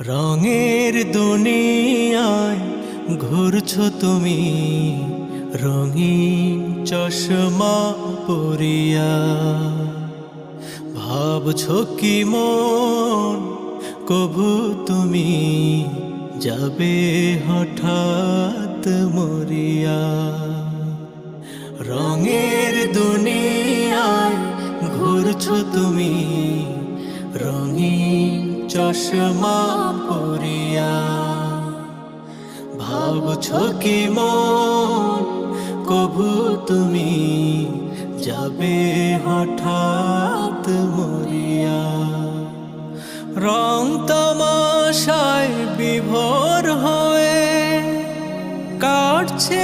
রঙের দুনিয়ায় ঘুরছো তুমি, রঙিন চশমা পরিয়া। ভাবছো কি মন কভু তুমি যাবে হঠাৎ মরিয়া। রঙের দুনিয়ায় ঘুরছো তুমি, রঙিন চশমা পরিয়া। ভাবছো কি মন কভু তুমি যাবে হঠাৎ মরিয়া। রং তামাশায় বিভোর হয়ে কাটছে